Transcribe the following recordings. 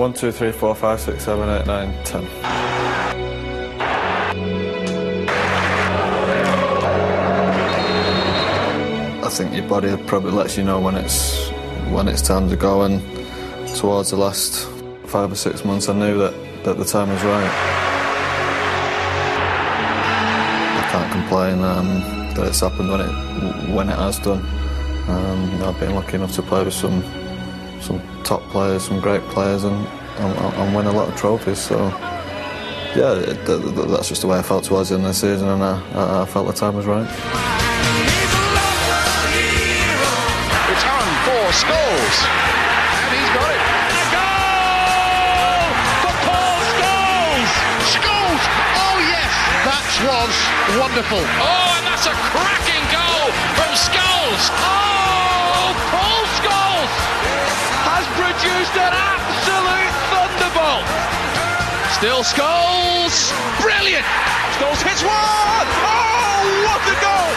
1, 2, 3, 4, 5, 6, 7, 8, 9, 10. I think your body probably lets you know when it's time to go, and towards the last 5 or 6 months I knew that the time was right. I can't complain that it's happened when it has done. I've been lucky enough to play with some top players, some great players, and win a lot of trophies. So yeah, that's just the way I felt towards the end of the season, and I felt the time was right. Return for Scholes, and he's got it. A goal for Paul Scholes. Scholes, oh yes, that was wonderful. Oh, and that's a cracking goal from Scholes. Oh, Paul Scholes has produced an absolute thunderbolt. Still Scholes, brilliant. Scholes hits one. Oh, what a goal!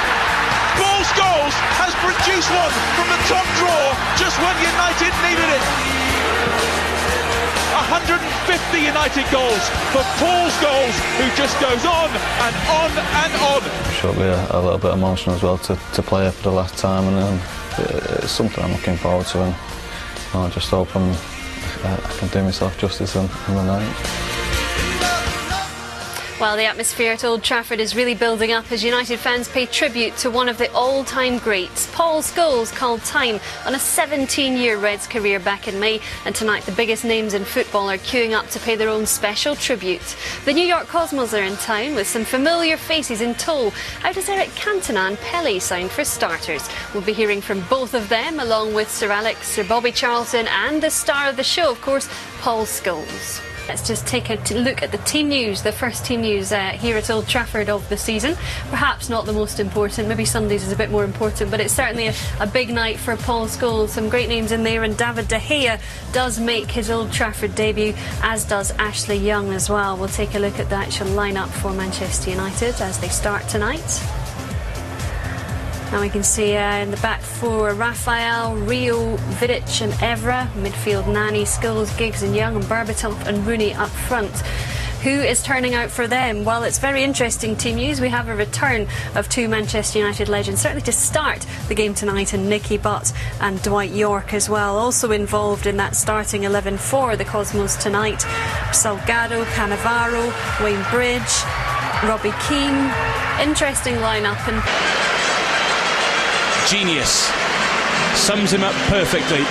Paul Scholes has produced one from the top drawer just when United needed it. 150 United goals for Paul Scholes, who just goes on and on and on. I'm sure it'll be a little bit emotional as well to play for the last time, and it's something I'm looking forward to, and I just hope I can do myself justice on the night. Well, the atmosphere at Old Trafford is really building up as United fans pay tribute to one of the all-time greats. Paul Scholes called time on a 17-year Reds career back in May, and tonight the biggest names in football are queuing up to pay their own special tribute. The New York Cosmos are in town with some familiar faces in tow. How does Eric Cantona and Pelé sound for starters? We'll be hearing from both of them, along with Sir Alex, Sir Bobby Charlton, and the star of the show, of course, Paul Scholes. Let's just take a look at the team news, the first team news here at Old Trafford of the season. Perhaps not the most important, maybe Sundays is a bit more important, but it's certainly a big night for Paul Scholes. Some great names in there, and David De Gea does make his Old Trafford debut, as does Ashley Young as well. We'll take a look at the actual lineup for Manchester United as they start tonight. Now we can see in the back four, Raphael, Rio, Vidic and Evra. Midfield, Nani, Scholes, Giggs and Young, and Berbatov and Rooney up front. Who is turning out for them? Well, it's very interesting team news. We have a return of two Manchester United legends, certainly to start the game tonight, and Nicky Butt and Dwight York as well. Also involved in that starting 11 for the Cosmos tonight: Salgado, Cannavaro, Wayne Bridge, Robbie Keane. Interesting lineup. And genius sums him up perfectly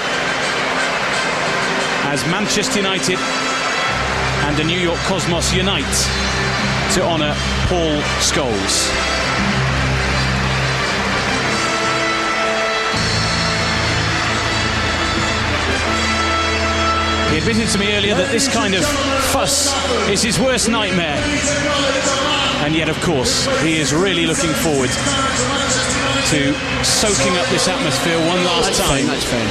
as Manchester United and the New York Cosmos unite to honour Paul Scholes. He admitted to me earlier that this kind of fuss is his worst nightmare, and yet of course he is really looking forward to soaking up this atmosphere one last time. That's fine.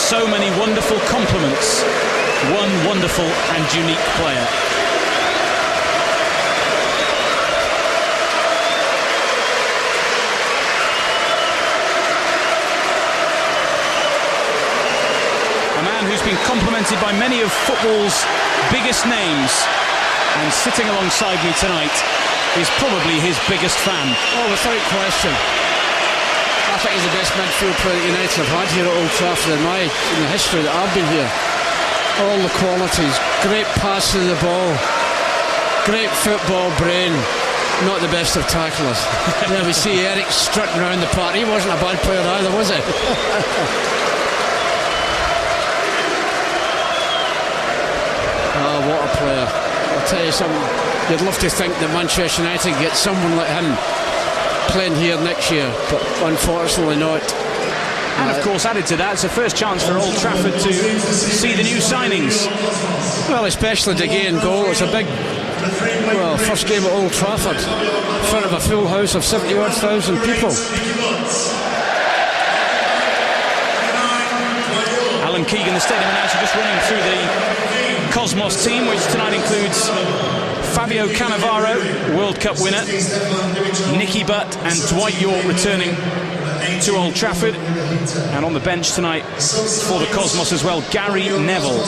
So many wonderful compliments. One wonderful and unique player. A man who's been complimented by many of football's biggest names, and sitting alongside me tonight is probably his biggest fan. Oh, without question. I think he's the best midfield player that United have had here at Old Trafford in the history that I've been here. All the qualities, great pass of the ball, great football brain, not the best of tacklers. There we see Eric strutting around the park. He wasn't a bad player either, was he? Oh, what a player. I'll tell you something, you'd love to think that Manchester United get someone like him playing here next year, but unfortunately not. And of course, added to that, it's the first chance for Old Trafford to see the new signings. Well, especially De Gea goal. It's a big, well, first game at Old Trafford in front of a full house of 70,000 people. Alan Keegan, the stadium announcer, just running through the Cosmos team, which tonight includes Fabio Cannavaro, World Cup winner, Nicky Butt and Dwight York returning to Old Trafford, and on the bench tonight for the Cosmos as well, Gary Neville.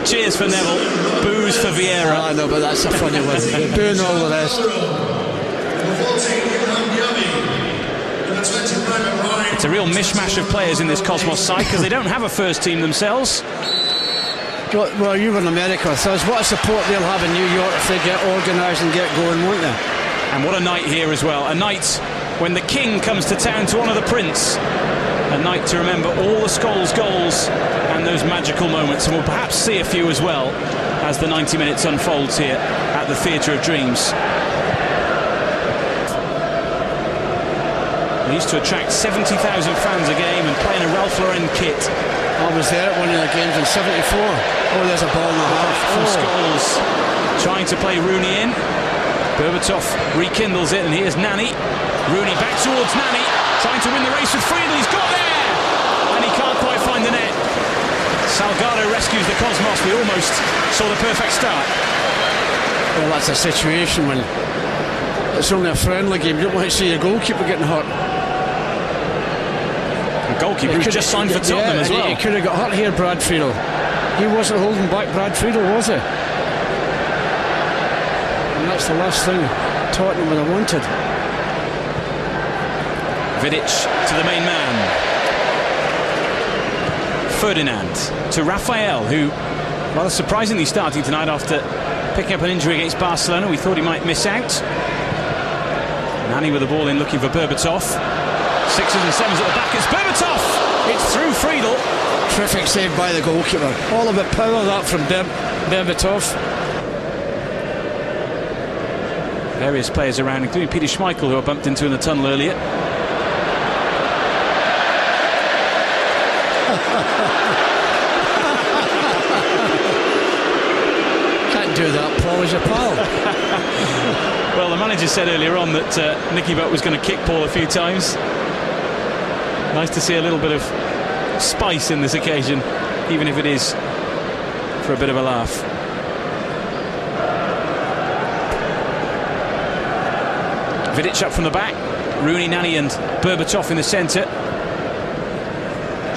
Cheers for Neville, boos for Vieira. I know, but that's a funny one. Booing all the rest. It's a real mishmash of players in this Cosmos side because they don't have a first team themselves. Well, you were in America, so what a support they'll have in New York if they get organised and get going, won't they? And what a night here as well. A night when the King comes to town to honour the Prince. A night to remember all the Scholes goals and those magical moments. And we'll perhaps see a few as well as the 90 minutes unfolds here at the Theatre of Dreams. They used to attract 70,000 fans a game and play in a Ralph Lauren kit. I was there at one of the games in '74. Oh, there's a ball in the half. From Scholes trying to play Rooney in. Berbatov rekindles it, and here's Nani. Rooney back towards Nani, trying to win the race with Friedel. He's got there, and he can't quite find the net. Salgado rescues the Cosmos. We almost saw the perfect start. Well, that's a situation when it's only a friendly game. You don't want to see your goalkeeper getting hurt. The goalkeeper who's just signed for Tottenham as well. He could have got hurt here, Brad Friedel. He wasn't holding back Brad Friedel, was he? And that's the last thing Tottenham would have wanted. Vidic to the main man. Ferdinand to Rafael, who rather surprisingly starting tonight after picking up an injury against Barcelona. We thought he might miss out. Nani with the ball in, looking for Berbatov. Sixes and sevens at the back. It's Berbatov! It's through Friedel. Terrific save by the goalkeeper. All a bit power that from Berbatov. Various players around, including Peter Schmeichel, who I bumped into in the tunnel earlier. Can't do that, Paul, as your pal. Well, the manager said earlier on that Nicky Butt was going to kick Paul a few times. Nice to see a little bit of spice in this occasion, even if it is for a bit of a laugh. Vidic up from the back. Rooney, Nani and Berbatov in the centre.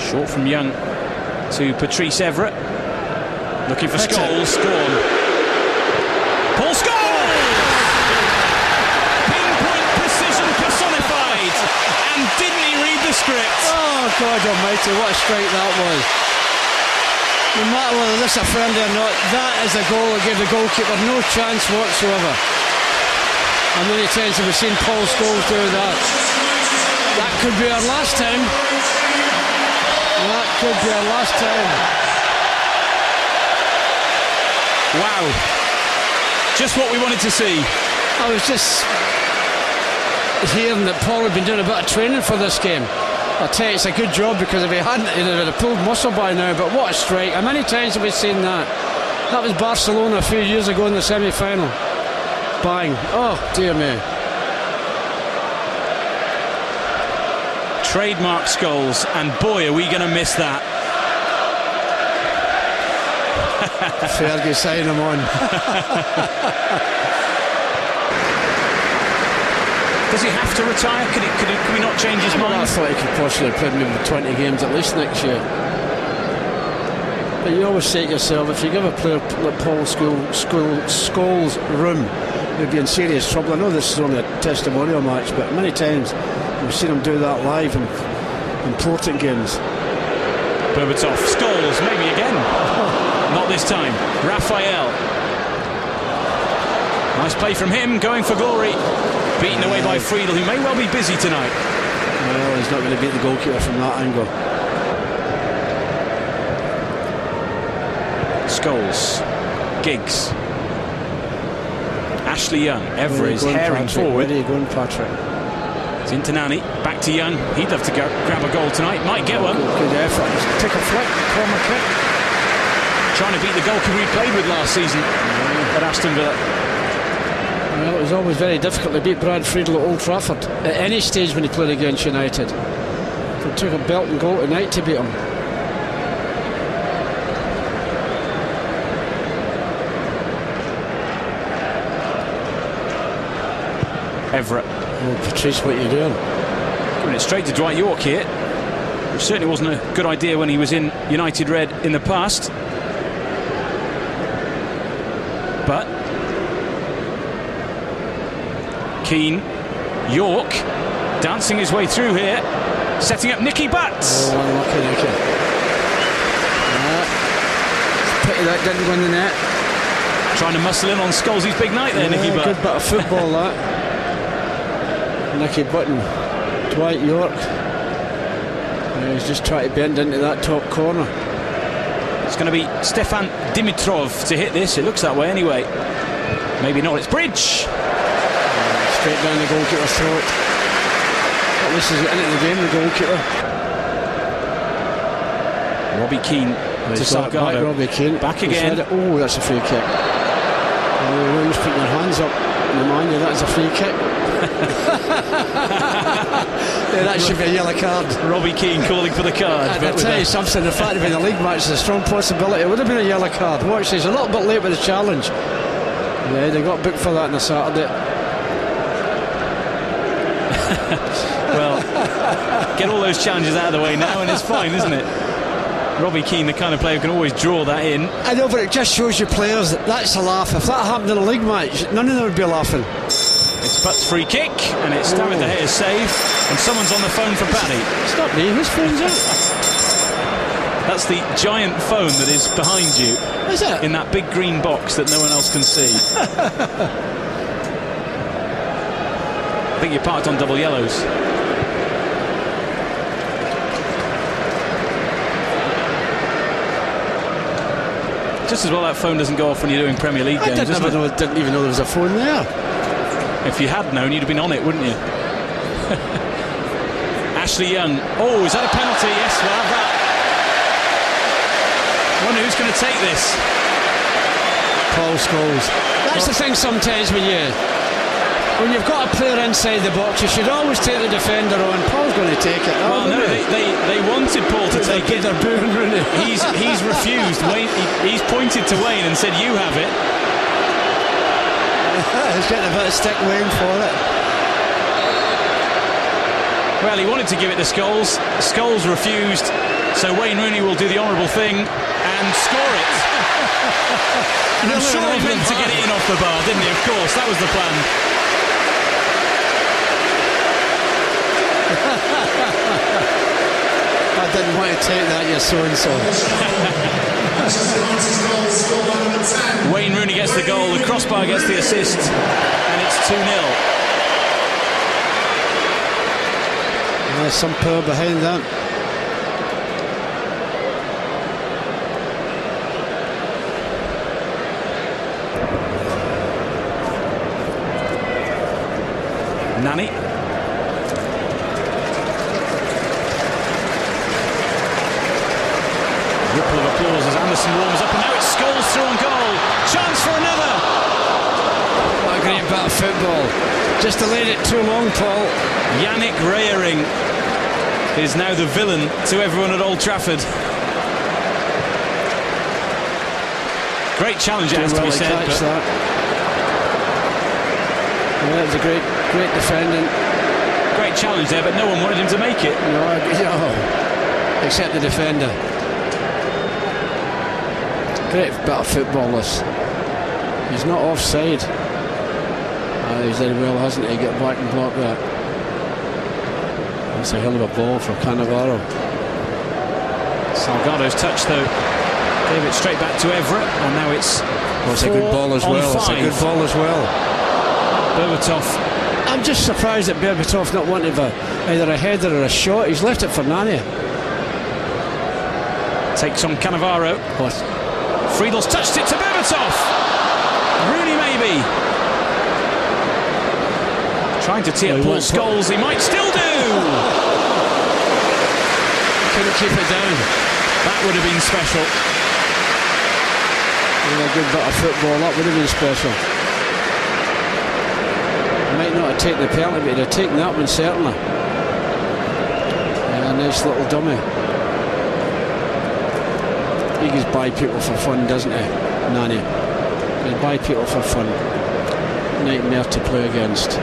Short from Young to Patrice Evra. Looking for Scholes. Gone. Paul Scholes! Pinpoint precision personified. And didn't he read the script? Oh, God almighty, what a strike that was. No matter whether this is a friendly or not, that is a goal that gave the goalkeeper no chance whatsoever. How many times have we seen Paul Scholes do that? That could be our last time. That could be our last time. Wow. Just what we wanted to see. I was just hearing that Paul had been doing a bit of training for this game. I'll tell you, it's a good job, because if he hadn't, he'd have pulled muscle by now. But what a strike. How many times have we seen that? That was Barcelona a few years ago in the semi-final. Bang. Oh, dear me. Trademark Scholes, and boy, are we going to miss that. Fergie, sign him on. Does he have to retire? Could we not change his mind? I thought he could possibly play maybe 20 games at least next year. But you always say to yourself, if you give a player like Paul Scholes room, he'll be in serious trouble. I know this is only a testimonial match, but many times we've seen him do that live in important games. Berbatov, Scholes, maybe again. Not this time. Rafael. Nice play from him, going for glory. Beaten away by Friedel, who may well be busy tonight. Well, he's not going to beat the goalkeeper from that angle. Scholes. Giggs. Ashley Young. Evra is herring forward. Where are you going, Patrick? It's into Nani. Back to Young. He'd love to grab a goal tonight. Might get one. Good effort. Just take a flick. Corner kick. Trying to beat the goalkeeper he played with last season at Aston Villa. Well, it was always very difficult to beat Brad Friedel at Old Trafford at any stage when he played against United. It took a belt and goal tonight to beat him. Everett. Oh, Patrice, what are you doing? Giving it straight to Dwight York here, which certainly wasn't a good idea when he was in United Red in the past. But Keane, York, dancing his way through here, setting up Nicky Batts. Oh, unlucky Nicky. Pity that didn't go in the net. Trying to muscle in on Scholes' big night there, Nicky Batts. Good bit of football, that. Nicky Button, Dwight York. He's just trying to bend into that top corner. It's going to be Stefan Dimitrov to hit this. It looks that way anyway. Maybe not. It's Bridge. Straight down the goalkeeper's throat. At least he's getting into the game, the goalkeeper. Robbie Keane to Salgado. Robbie Keane. Back again. Oh, that's a free kick. Oh, just putting your hands up. Remind you, that is a free kick. Yeah, that should be a yellow card. Robbie Keane calling for the card. I'll tell you something, the fact of being a league match is a strong possibility. It would have been a yellow card. Watch, he's a little bit late with the challenge. Yeah, they got booked for that on a Saturday. Well, get all those challenges out of the way now and it's fine, isn't it? Robbie Keane, the kind of player who can always draw that in. I know, but it just shows you players that's a laugh. If that happened in a league match, none of them would be laughing. It's Butts' free kick, and it's David De Gea's save, and someone's on the phone for Paddy. It's not me, whose phone's that? That's the giant phone that is behind you. Is it? In that big green box that no one else can see. I think you're parked on double yellows. Just as well that phone doesn't go off when you're doing Premier League games. Didn't even know there was a phone there. If you had known, you'd have been on it, wouldn't you? Ashley Young. Oh, is that a penalty? Yes, we'll have that. I wonder who's going to take this. Paul Scholes. That's the thing sometimes when you've got a player inside the box, you should always take the defender on. Paul's going to take it. Well, no, they wanted Paul to take it. They're booing, really. He's refused. Wayne, he's pointed to Wayne and said, "You have it." He's getting a bit of stick Wayne for it. Well, he wanted to give it to Scholes. Scholes refused. So Wayne Rooney will do the honourable thing and score it. And I'm sure he meant to get it in off the bar, didn't he? Of course, that was the plan. I didn't want to take that, you so-and-so. Wayne Rooney gets the goal, the crossbar gets the assist, and it's 2-0. There's some power behind that. Nani. Ripple of applause as Anderson warms up, and now it's Scholes through on goal. Chance for another. What a great bit of football. Just delayed it too long, Paul. Yannick Reyering is now the villain to everyone at Old Trafford. Great challenge, it has to be said. Yeah, it was a great defending. Great challenge there, but no one wanted him to make it. No, except the defender. Great bit of football, this. He's not offside. He's done well, hasn't he? Get back and block that. That's a hell of a ball for Cannavaro. Salgado's touch, though, gave it straight back to Everett, and now it's a good ball as well. It's a good ball as well. Berbatov. I'm just surprised that Berbatov not wanting either a header or a shot. He's left it for Nani. Takes on Cannavaro. Friedel's touched it to Berbatov. Rooney maybe. Trying to tee up Paul Scholes, he might still do! Couldn't keep it down. That would have been special. A good bit of football, that would have been special. He might not have taken the penalty, but he'd have taken that one certainly. Yeah, nice little dummy. He goes by people for fun, doesn't he, Nani? He buy people for fun. Nightmare to play against.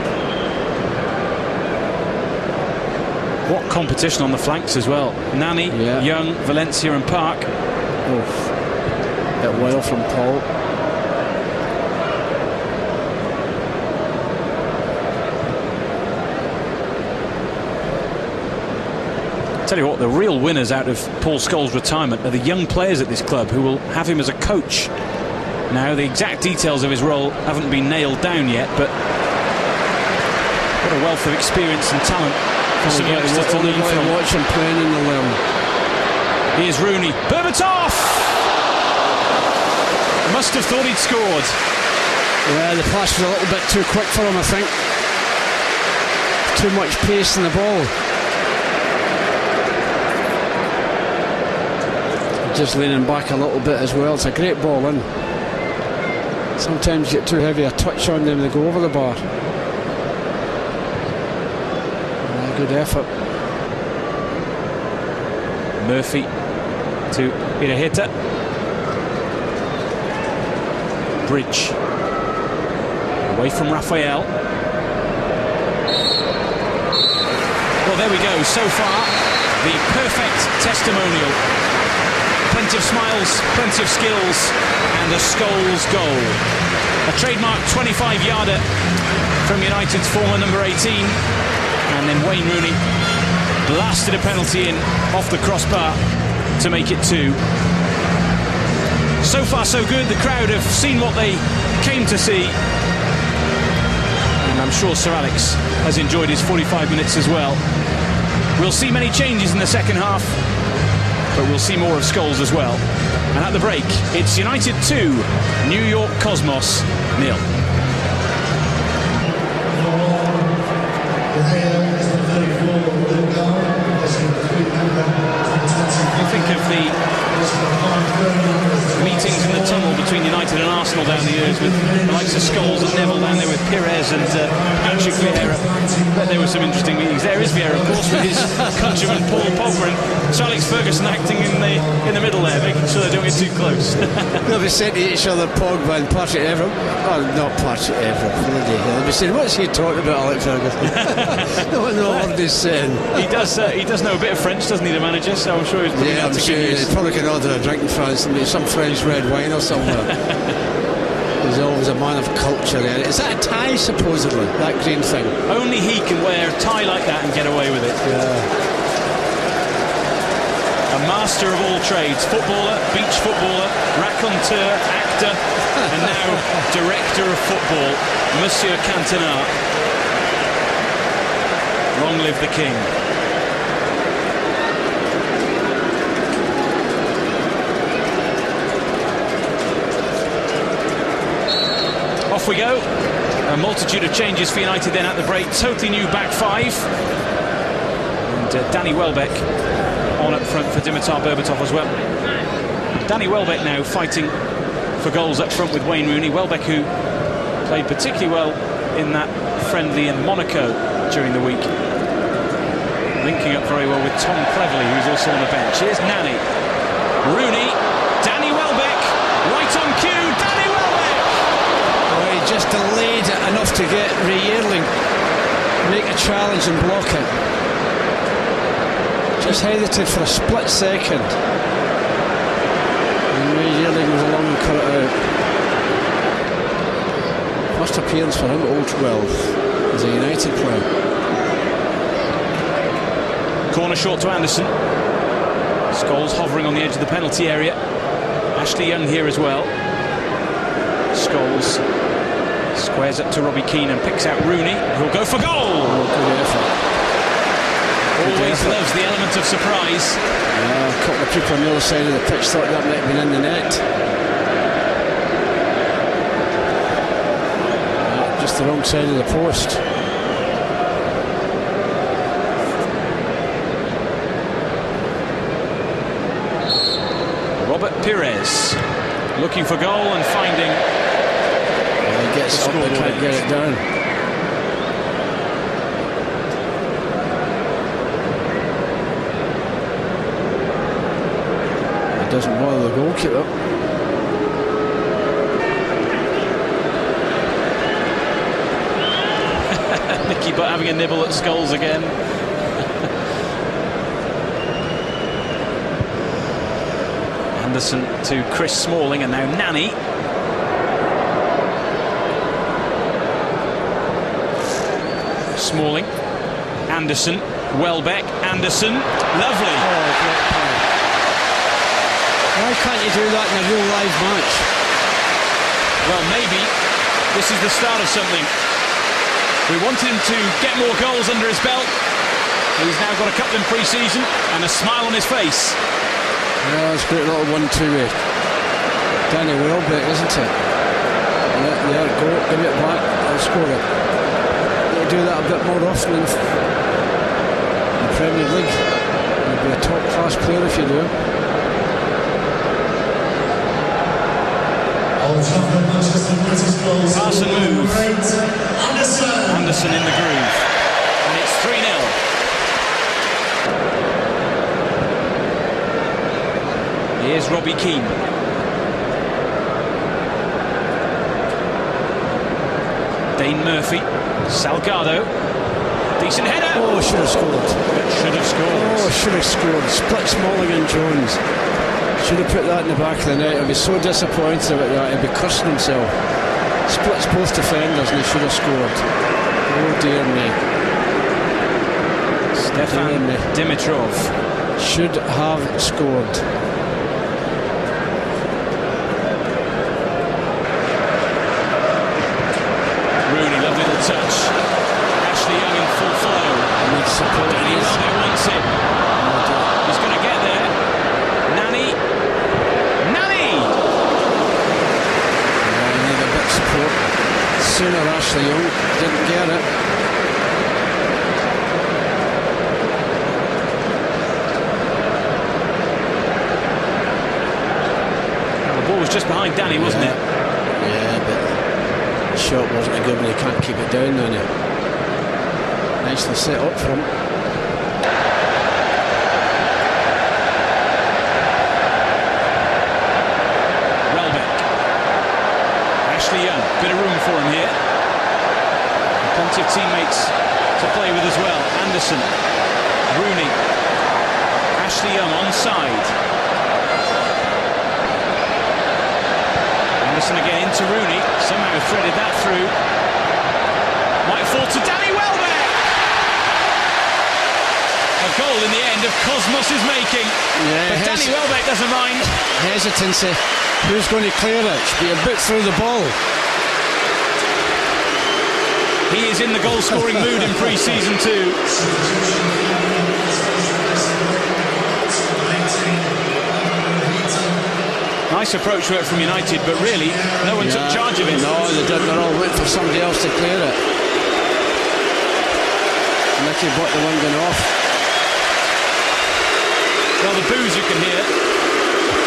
What competition on the flanks as well. Nani, Young, Valencia and Park. Bit well from Paul. Tell you what, the real winners out of Paul Scholes' retirement are the young players at this club who will have him as a coach. Now, the exact details of his role haven't been nailed down yet, but what a wealth of experience and talent for some youngsters to learn from. Watch him playing in the learn. Here's Rooney. Berbatov! Must have thought he'd scored. Yeah, the pass was a little bit too quick for him, I think. Too much pace in the ball. Just leaning back a little bit as well. It's a great ball in. Sometimes you get too heavy a touch on them, they go over the bar. Good effort. Murphy to hit a hitter. Bridge away from Raphael. Well, there we go. So far, the perfect testimonial. Plenty of smiles, plenty of skills, and a Scholes goal. A trademark 25-yarder from United's former number 18. And then Wayne Rooney blasted a penalty in off the crossbar to make it 2. So far so good. The crowd have seen what they came to see, and I'm sure Sir Alex has enjoyed his 45 minutes as well. We'll see many changes in the second half, but we'll see more of Scholes as well. And at the break, it's United 2, New York Cosmos 0. You think of the meetings in the tunnel between United and Arsenal down the years with the likes of Scholes and Neville down there with Pires and Patrick Vieira. But there were some interesting meetings. There is Vieira, of course, with his countryman Paul Pogba and Sir Alex Ferguson acting in the middle there, making sure they don't get too close. They'll be saying to each other, Pogba and Patrick Evra. Oh, not Patrick Evra. They'll be saying, what's he talking about, Alex Ferguson? No what he's saying. He does know a bit of French, doesn't he, the manager? So I'm sure he's probably I'm sure he probably can order a drink in France and some French red wine or somewhere. He's always a man of culture there. Is that a tie, supposedly, that green thing? Only he can wear a tie like that and get away with it. Yeah. A master of all trades. Footballer, beach footballer, raconteur, actor, and now director of football, Monsieur Cantona. Long live the king. Off we go. A multitude of changes for United then at the break. Totally new back five. And Danny Welbeck on up front for Dimitar Berbatov as well. Danny Welbeck now fighting for goals up front with Wayne Rooney. Welbeck, who played particularly well in that friendly in Monaco during the week. Linking up very well with Tom Cleverley, who's also on the bench. Here's Nani. Rooney. Danny Welbeck. Right on cue. Danny Welbeck. Oh, he just delayed it enough to get Ray Yearling make a challenge and block it. Just hesitated for a split second. And Ray Yearling was along and cut it out. First appearance for him at Old 12 as a United player. Corner short to Anderson. Scholes hovering on the edge of the penalty area. Ashley Young here as well. Scholes squares up to Robbie Keane and picks out Rooney, who'll go for goal. Good effort. Always loves the element of surprise. A couple of people on the other side of the pitch thought that might have been in the net. Just the wrong side of the post. Pires looking for goal and finding. He gets up and can't get it down. It doesn't bother the goalkeeper. Nicky Butt having a nibble at Scholes again. Anderson to Chris Smalling, and now Nanny. Smalling, Anderson, Welbeck, Anderson, lovely. Oh, great play. Why can't you do that in a real live match? Well, maybe this is the start of something. We wanted him to get more goals under his belt. He's now got a couple in pre-season and a smile on his face. Yeah, it's a great little 1-2 Danny Welbeck, isn't it? Yeah, go, give it back, I'll score it. You do that a bit more often in the Premier League. You'll be a top-class player if you do. Pass and move. Anderson in the groove. And it's 3-0. Here's Robbie Keane. Dane Murphy. Salgado. Decent header. Oh, should have scored. Should have scored. Oh, should have scored. Split Smalling and Jones. Should have put that in the back of the net. I'd be so disappointed about that. He'd be cursing himself. Splits both defenders and he should have scored. Oh dear me. Stefan Dimitrov should have scored. Rooney, lovely little touch. Ashley Young in full flow. Needs support. Danny Welbeck wants it. He's going to get there. Nanny. Yeah, need a bit of support. Sooner Ashley Young didn't get it. The ball was just behind Danny, wasn't it? Yeah, but the shot wasn't a good one. He can't keep it down, can he? Nicely set up for him. Welbeck. Ashley Young, bit of room for him here. Plenty of teammates to play with as well. Anderson, Rooney, Ashley Young onside. Anderson again into Rooney, somehow threaded that through. Might fall to Danny Welbeck. A goal in the end of Cosmos' making. Yeah, but Danny Welbeck doesn't mind. Hesitancy. Who's going to clear it? Should be a bit through the ball. He is in the goal-scoring mood in pre-season too. Nice approach work from United, but really, no one took charge of it. No, they didn't. They're all waiting for somebody else to clear it. Nicky Butt the one going off. Well, the boos you can hear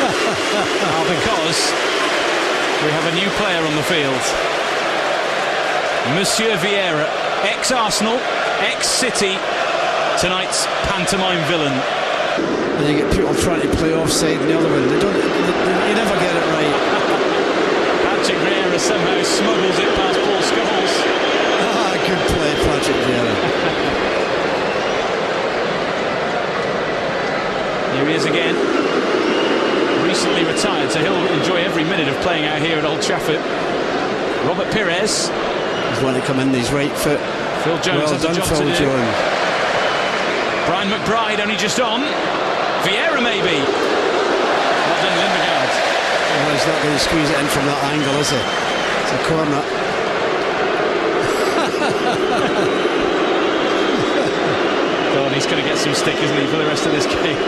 are because we have a new player on the field. Monsieur Vieira, ex-Arsenal, ex-City, tonight's pantomime villain. And you get people trying to play offside and the other one. You never get it right. Patrick Vieira somehow smuggles it past Paul Scholes. Good play, Patrick Vieira. Here he is again. Recently retired, so he'll enjoy every minute of playing out here at Old Trafford. Robert Pires. He's wanting to come in his right foot. Phil Jones has a job to do. Brian McBride only just on. Vieira maybe. Not done, Lindegaard. Oh, he's not going to squeeze it in from that angle, is he? It's a corner. God, he's going to get some stick, isn't he, for the rest of this game?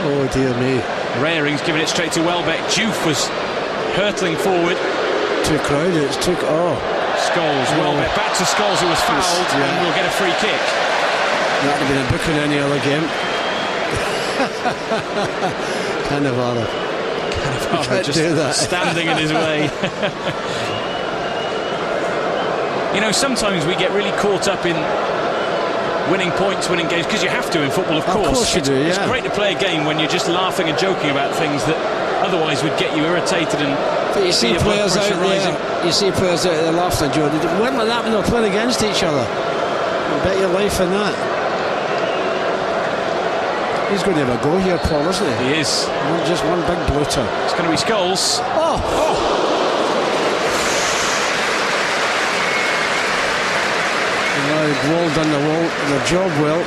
Oh dear me. Raring's giving it straight to Welbeck. Diouf was hurtling forward. Too crowded. It's too... Oh. Scholes, Welbeck back to Scholes, who was fouled, and will get a free kick. That would have been a book in any other game. Cannavaro. Just standing in his way. You know, sometimes we get really caught up in winning points, winning games, because you have to in football, of course. Of course you do, yeah. It's great to play a game when you're just laughing and joking about things that otherwise would get you irritated and but you see players out rising. there, you see players out there laughing at Joe. They weren't like that when they were playing against each other. You bet your life on that. He's going to have a go here, Paul, isn't he? He is. Not just one big bloater. It's going to be Scholes. Oh! Well done the job well.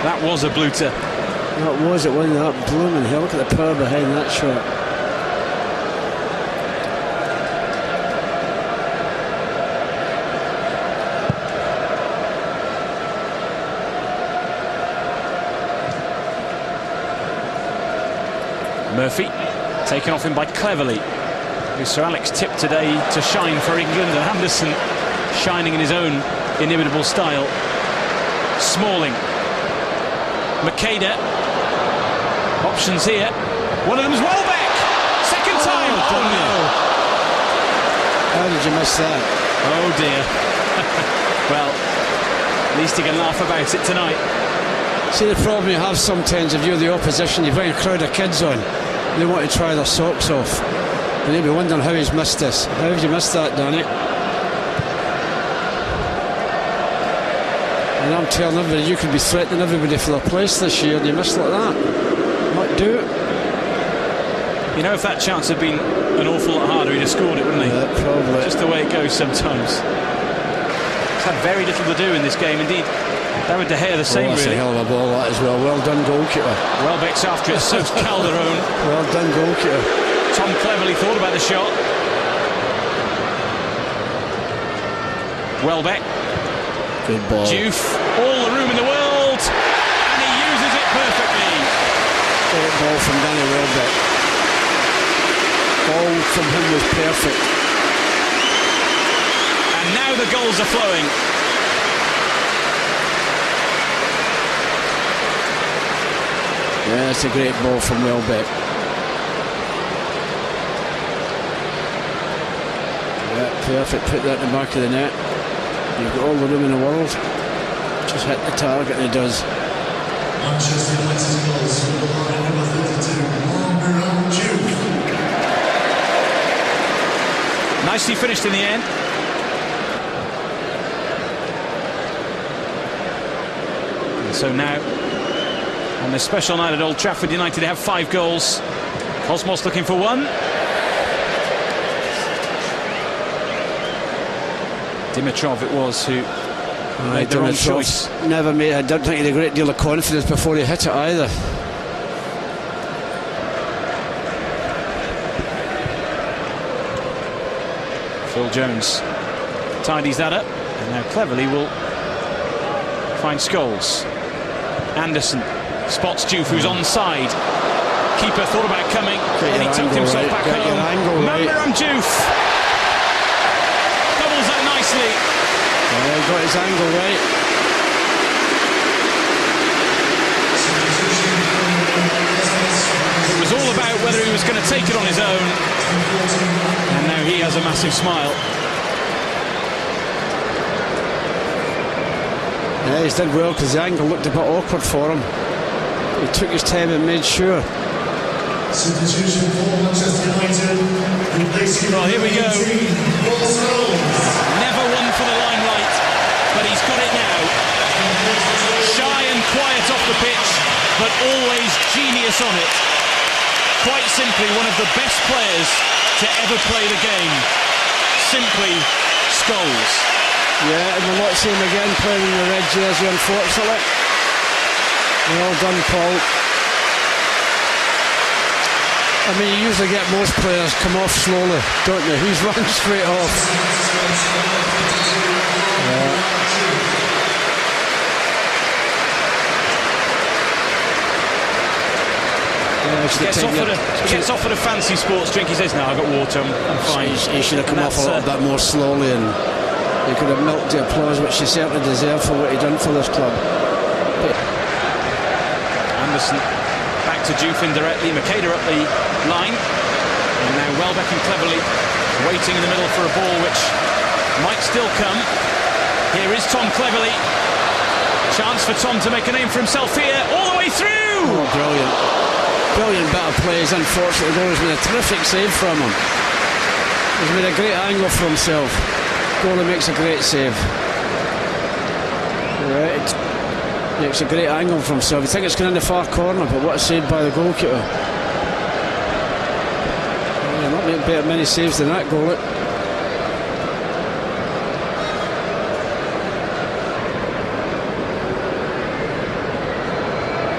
That was a bluter. That was it, wasn't that blooming hell? Look at the power behind that shot. Murphy taken off him by Cleverley. Sir Alex tipped today to shine for England, and Anderson shining in his own inimitable style. Smalling, Makeda, options here. One of them's Welbeck. Second time. Oh no! How did you miss that? Oh dear. Well, at least he can laugh about it tonight. See, the problem you have sometimes if you're the opposition, you bring a crowd of kids on, they want to try their socks off, and they'll be wondering how he's missed this. How have you missed that, Danny? And I'm telling everybody, you could be threatening everybody for their place this year, and you miss like that. Not do it. You know, if that chance had been an awful lot harder, he'd have scored it, wouldn't he? Yeah, probably. Just the way it goes sometimes. He's had very little to do in this game, indeed. David De Gea the same, that's really. a hell of a ball, that as well. Well done, goalkeeper. Welbeck's after it, so's Calderon. Well done, goalkeeper. Tom Cleverley thought about the shot. Welbeck. Good ball. Diouf, all the room in the world, and he uses it perfectly. Great ball from Danny Welbeck. Ball from him was perfect. And now the goals are flowing. Yeah, that's a great ball from Welbeck. Yeah, perfect. Put that in the back of the net. You've got all the room in the world. Just hit the target and he does. Manchester United goals from number 32, Nicely finished in the end. And so now, on this special night at Old Trafford, United have 5 goals. Cosmos looking for one. Dimitrov it was who made the wrong choice. Never made. I don't think he had a great deal of confidence before he hit it either. Phil Jones tidies that up, and now Cleverley will find Scholes. Anderson spots Diouf, who's onside. Keeper thought about coming, and he tucked himself back home. Mambaram Diouf doubles that nicely. Yeah, he got his angle right. It was all about whether he was going to take it on his own, and now he has a massive smile. Yeah, he's done well because the angle looked a bit awkward for him. He took his time and made sure. substitution for Manchester United. Well, here we go. Never one for the limelight, but he's got it now. Shy and quiet off the pitch, but always genius on it. Quite simply, one of the best players to ever play the game. Simply Scholes. Yeah, and we'll not see him again playing in the red jersey, unfortunately. Well done, Paul. I mean, you usually get most players come off slowly, don't you? He's run straight off. He gets offered a fancy sports drink. He says, "No, I've got water. I'm fine." He should have come off a little bit more slowly, and he could have milked the applause, which he certainly deserved for what he done for this club. Anderson Back to Jufin directly, Makeda up the line. And now Welbeck and Cleverley waiting in the middle for a ball which might still come. Here is Tom Cleverley. Chance for Tom to make a name for himself here, all the way through! Oh, brilliant. Brilliant bit of play. Unfortunately, there has been a terrific save from him. He's made a great angle for himself. Goalie makes a great save. Right. Makes a great angle for himself. You think it's going in the far corner, but what a save by the goalkeeper. Yeah, not made many saves than that goalie.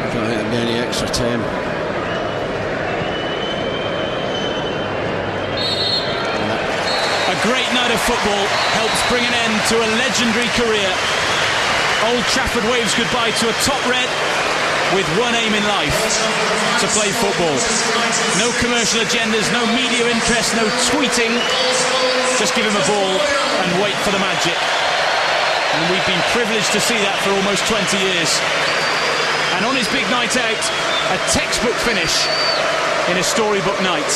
I don't think there'll be any extra time. A great night of football helps bring an end to a legendary career. Old Trafford waves goodbye to a top red with one aim in life: to play football. No commercial agendas, no media interest, no tweeting. Just give him a ball and wait for the magic. And we've been privileged to see that for almost 20 years. And on his big night out, a textbook finish in a storybook night.